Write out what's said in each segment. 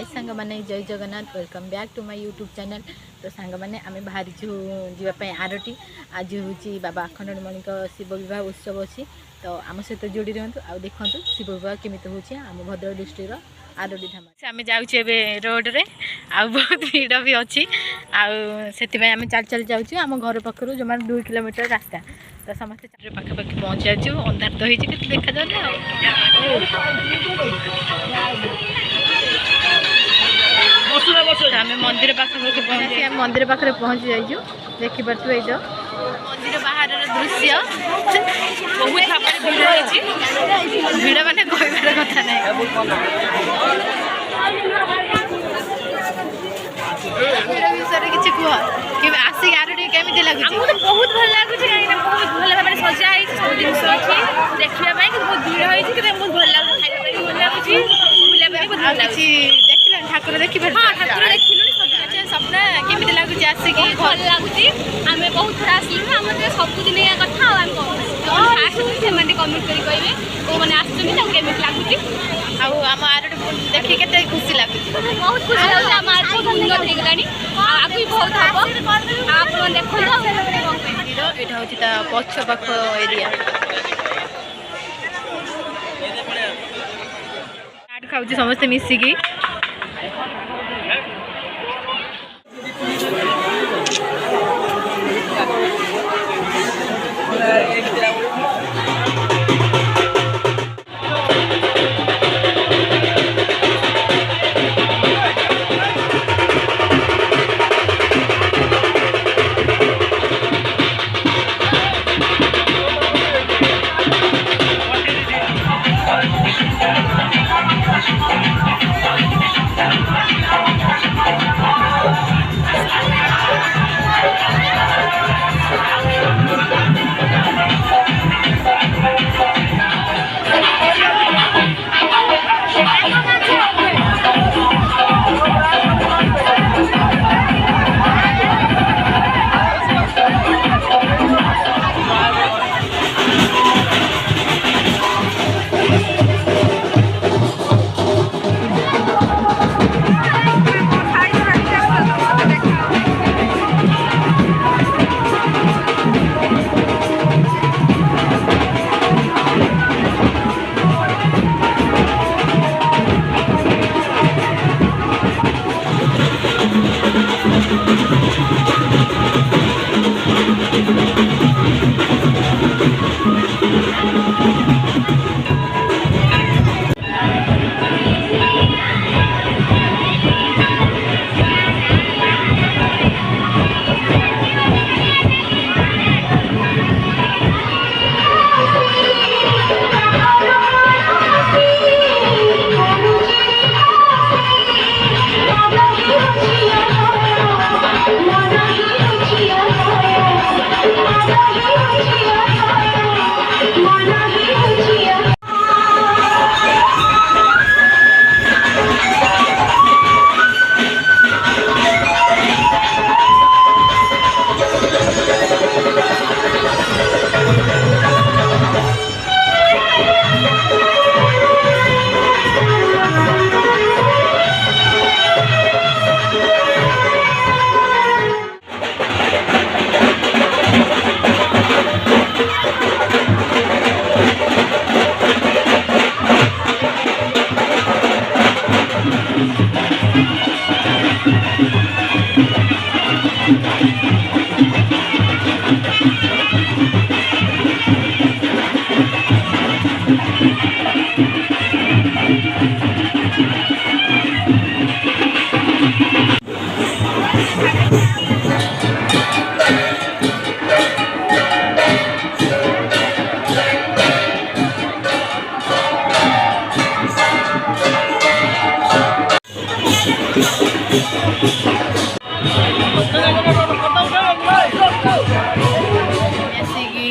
सांग माने जय Jagannath welcome back to my YouTube channel. तो सांग माने आमे बाहरी जावाई आरटी आज हूँ बाबा अखंडमणि शिव विवाह उत्सव अच्छी। तो आम सहित जोड़ी रुहतु आ देखु शिव विवाह केमी हो आम भद्रक डिस्ट्रिक्ट आरडी धाम आम जाऊे रोड रे आ बहुत भीड़ भी अच्छी आम चल चल जाऊँ आम घर पाखर जो 2 किलोमीटर रास्ता। तो समस्त पाखापाखि पहुँच जाऊँ अंधार तो होती देखा जाए आम मंदिर पाखापाखि पहुँची आम मंदिर पाखे पहुँची जाइए देखिपे ये मंदिर बाहर दृश्य बहुत भाव भीड़ भीड़ माने कहबार कथा ना भीड़ विषय किसी कह आसिक आरडी केमी लगुच बहुत भल लगुच कहीं बहुत भल भाव सजा सब जिन अच्छी देखा बहुत भीड़ होती बहुत भल लगुच खाଇବା भल लगुच बुलाइबा बहुत भल लगुच देखिल ठाकुर देखी हाँ ठाकुर देखिलु सपना केमी लगुच आसिक भल लगुच आम बहुत थोड़ा आसलु आम सबुदिन या कथा फास्ट कमेंट कर कहे कौ मैंने आसमी लगुच आम आरडी देखी के खुशी लगुच बहुत खुशी लगुच आम आरडी उन्नत हो गलानी आगे बहुत हम आप देखो यहाँ हूँ पक्ष पाख एरिया खाऊ समस्ते मिसिकी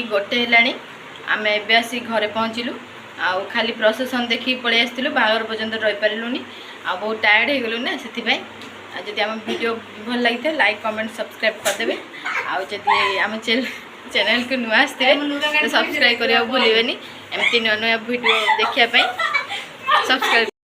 गोटे है आम एवं घरे पहुँचलु आउ खाली प्रोसेसन देखी पलि आसलु बाहर पर्यंत रही पार्लुनि आ बहुत टायर्ड हो गलु ना से जदि आम वीडियो भल लगी था लाइक कमेंट सब्सक्राइब करदे आदि आम चैनल को नुआ आसते तो सब्सक्राइब करने भूलें एमती नुआ नुआ वीडियो देखापी सब्सक्राइब